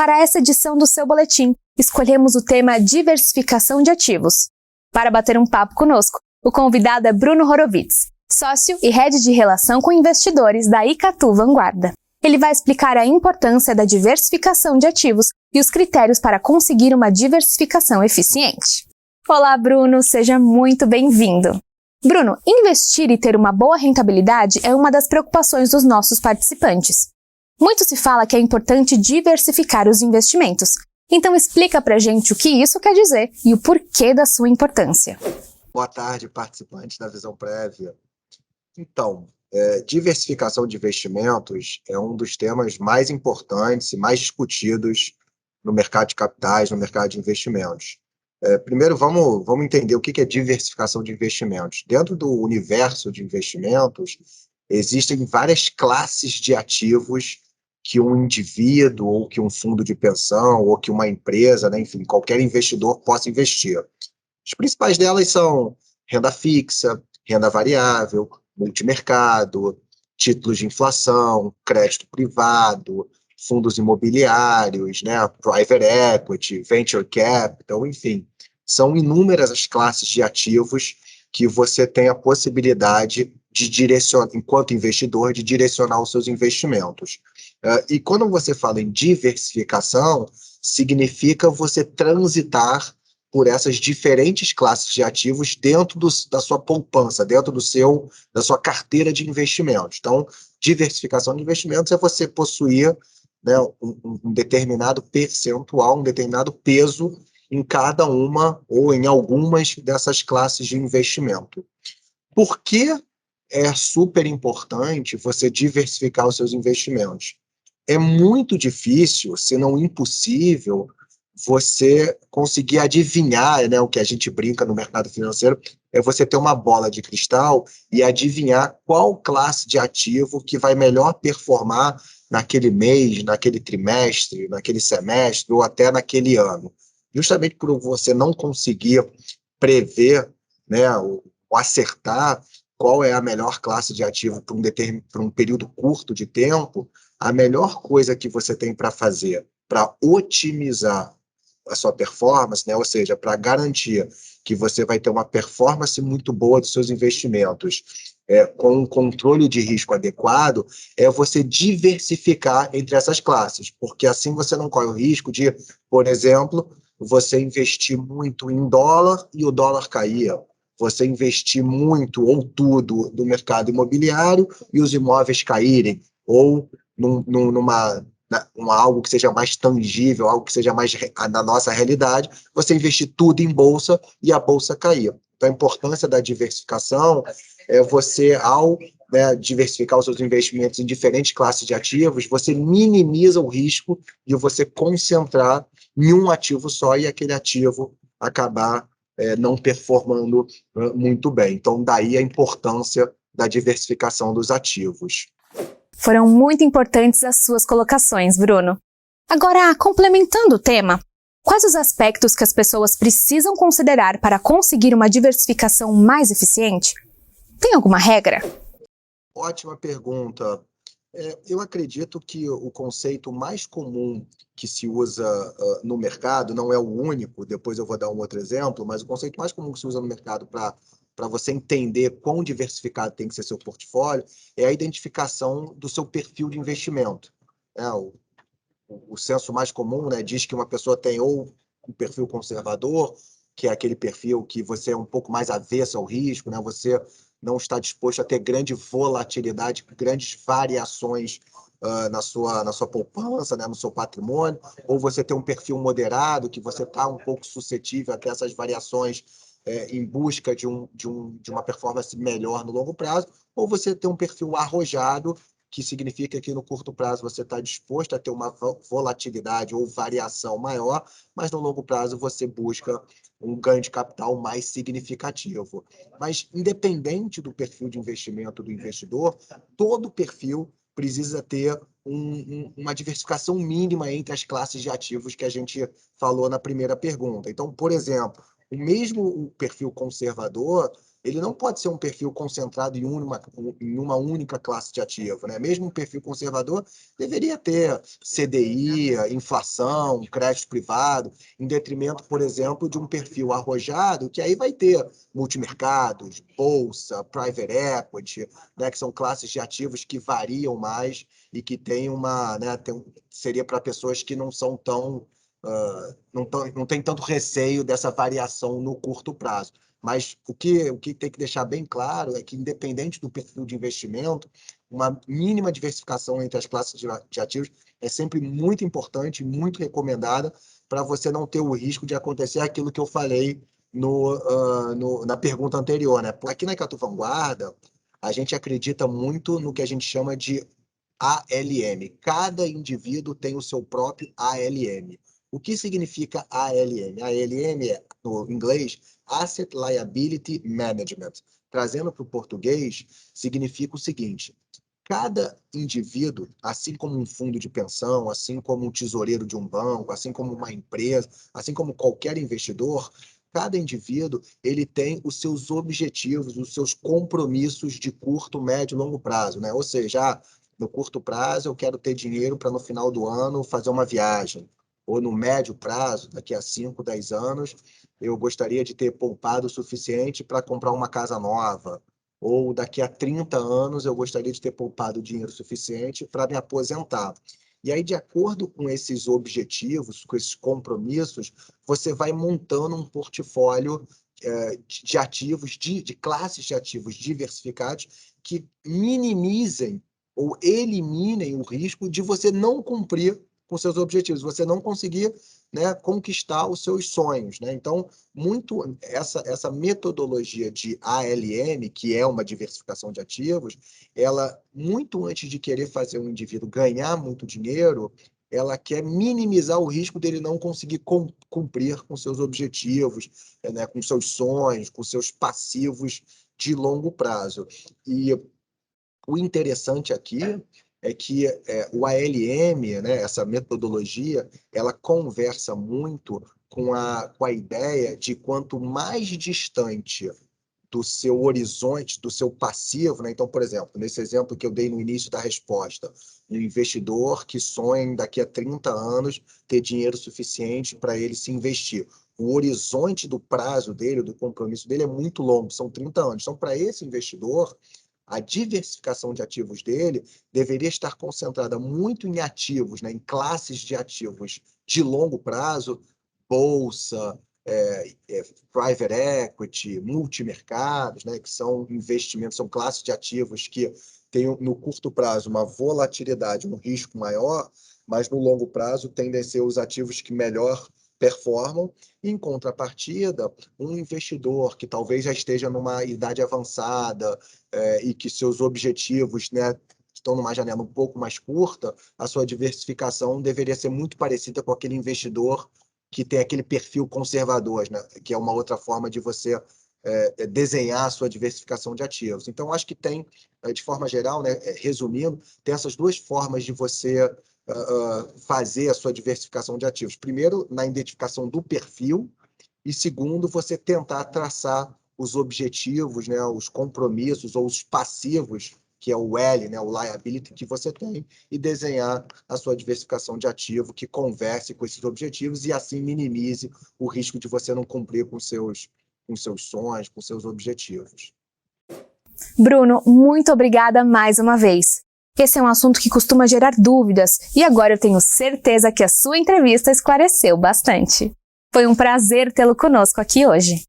Para essa edição do seu boletim, escolhemos o tema diversificação de ativos. Para bater um papo conosco, o convidado é Bruno Horowitz, sócio e head de relação com investidores da Icatu Vanguarda. Ele vai explicar a importância da diversificação de ativos e os critérios para conseguir uma diversificação eficiente. Olá, Bruno, seja muito bem-vindo. Bruno, investir e ter uma boa rentabilidade é uma das preocupações dos nossos participantes. Muito se fala que é importante diversificar os investimentos. Então explica pra gente o que isso quer dizer e o porquê da sua importância. Boa tarde, participantes da Visão Prévia. Então, diversificação de investimentos é um dos temas mais importantes e mais discutidos no mercado de capitais, no mercado de investimentos. Primeiro, vamos entender o que é diversificação de investimentos. Dentro do universo de investimentos, existem várias classes de ativos que um indivíduo, ou que um fundo de pensão, ou que uma empresa, né, enfim, qualquer investidor possa investir. As principais delas são renda fixa, renda variável, multimercado, títulos de inflação, crédito privado, fundos imobiliários, né, private equity, venture capital, enfim. São inúmeras as classes de ativos que você tem a possibilidade de direcionar, enquanto investidor, de direcionar os seus investimentos. E quando você fala em diversificação, significa você transitar por essas diferentes classes de ativos dentro da sua poupança, dentro da sua carteira de investimentos. Então, diversificação de investimentos é você possuir, né, um determinado percentual, um determinado peso em cada uma ou em algumas dessas classes de investimento. Por que é super importante você diversificar os seus investimentos? É muito difícil, se não impossível, você conseguir adivinhar, né, o que a gente brinca no mercado financeiro, é você ter uma bola de cristal e adivinhar qual classe de ativo que vai melhor performar naquele mês, naquele trimestre, naquele semestre ou até naquele ano. Justamente por você não conseguir prever, né, ou acertar qual é a melhor classe de ativo para um período curto de tempo, a melhor coisa que você tem para fazer para otimizar a sua performance, né, ou seja, para garantir que você vai ter uma performance muito boa dos seus investimentos, com um controle de risco adequado, é você diversificar entre essas classes, porque assim você não corre o risco de, por exemplo, você investir muito em dólar e o dólar cair, você investir muito ou tudo no mercado imobiliário e os imóveis caírem, ou algo que seja mais tangível, algo que seja mais na nossa realidade, você investir tudo em bolsa e a bolsa cair. Então, a importância da diversificação é você, ao, né, diversificar os seus investimentos em diferentes classes de ativos, você minimiza o risco de você concentrar em um ativo só e aquele ativo acabar não performando muito bem. Então, daí a importância da diversificação dos ativos. Foram muito importantes as suas colocações, Bruno. Agora, complementando o tema, quais os aspectos que as pessoas precisam considerar para conseguir uma diversificação mais eficiente? Tem alguma regra? Ótima pergunta. Eu acredito que o conceito mais comum que se usa no mercado, não é o único, depois eu vou dar um outro exemplo, mas o conceito mais comum que se usa no mercado para você entender quão diversificado tem que ser seu portfólio, é a identificação do seu perfil de investimento. O senso mais comum, né, diz que uma pessoa tem ou um perfil conservador, que é aquele perfil que você é um pouco mais avesso ao risco, né, você não está disposto a ter grande volatilidade, grandes variações na sua poupança, né, no seu patrimônio, ou você tem um perfil moderado, que você está um pouco suscetível a ter essas variações em busca de uma performance melhor no longo prazo, ou você tem um perfil arrojado, que significa que no curto prazo você está disposto a ter uma volatilidade ou variação maior, mas no longo prazo você busca um ganho de capital mais significativo. Mas, independente do perfil de investimento do investidor, todo perfil precisa ter uma diversificação mínima entre as classes de ativos que a gente falou na primeira pergunta. Então, por exemplo, o mesmo perfil conservador ele não pode ser um perfil concentrado em uma única classe de ativo, né? Mesmo um perfil conservador deveria ter CDI, inflação, crédito privado, em detrimento, por exemplo, de um perfil arrojado, que aí vai ter multimercados, bolsa, private equity, né? Que são classes de ativos que variam mais e que tem uma, né? Seria para pessoas que não são tão não tem tanto receio dessa variação no curto prazo. Mas o que tem que deixar bem claro é que, independente do perfil de investimento, uma mínima diversificação entre as classes de ativos é sempre muito importante, muito recomendada, para você não ter o risco de acontecer aquilo que eu falei na pergunta anterior, né? Aqui na Icatu Vanguarda, a gente acredita muito no que a gente chama de ALM. Cada indivíduo tem o seu próprio ALM. O que significa ALM? ALM é, no inglês, Asset Liability Management. Trazendo para o português, significa o seguinte: cada indivíduo, assim como um fundo de pensão, assim como um tesoureiro de um banco, assim como uma empresa, assim como qualquer investidor, cada indivíduo ele tem os seus objetivos, os seus compromissos de curto, médio e longo prazo, né? Ou seja, no curto prazo eu quero ter dinheiro para no final do ano fazer uma viagem, ou no médio prazo, daqui a 5, 10 anos, eu gostaria de ter poupado o suficiente para comprar uma casa nova, ou daqui a 30 anos eu gostaria de ter poupado dinheiro suficiente para me aposentar. E aí, de acordo com esses objetivos, com esses compromissos, você vai montando um portfólio de ativos, de classes de ativos diversificados que minimizem ou eliminem o risco de você não cumprir com seus objetivos, você não conseguir, né, conquistar os seus sonhos, né? Então, muito essa metodologia de ALM, que é uma diversificação de ativos, ela, muito antes de querer fazer um indivíduo ganhar muito dinheiro, ela quer minimizar o risco dele não conseguir cumprir com seus objetivos, né, com seus sonhos, com seus passivos de longo prazo. E o interessante aqui é que o ALM, né, essa metodologia, ela conversa muito com a ideia de quanto mais distante do seu horizonte, do seu passivo, né? Então, por exemplo, nesse exemplo que eu dei no início da resposta, um investidor que sonha em daqui a 30 anos ter dinheiro suficiente para ele se investir. O horizonte do prazo dele, do compromisso dele é muito longo, são 30 anos. Então, para esse investidor, a diversificação de ativos dele deveria estar concentrada muito em ativos, né, em classes de ativos de longo prazo, bolsa, private equity, multimercados, né, que são investimentos, são classes de ativos que têm no curto prazo uma volatilidade, um risco maior, mas no longo prazo tendem a ser os ativos que melhor performam. Em contrapartida, um investidor que talvez já esteja numa idade avançada e que seus objetivos, né, estão numa janela um pouco mais curta, a sua diversificação deveria ser muito parecida com aquele investidor que tem aquele perfil conservador, né, que é uma outra forma de você desenhar a sua diversificação de ativos. Então, acho que tem, de forma geral, né, resumindo, tem essas duas formas de você fazer a sua diversificação de ativos. Primeiro, na identificação do perfil, e segundo, você tentar traçar os objetivos, né, os compromissos ou os passivos, que é o L, né, o liability que você tem, e desenhar a sua diversificação de ativo que converse com esses objetivos e assim minimize o risco de você não cumprir com seus sonhos, com seus objetivos. Bruno, muito obrigada mais uma vez. Esse é um assunto que costuma gerar dúvidas e agora eu tenho certeza que a sua entrevista esclareceu bastante. Foi um prazer tê-lo conosco aqui hoje.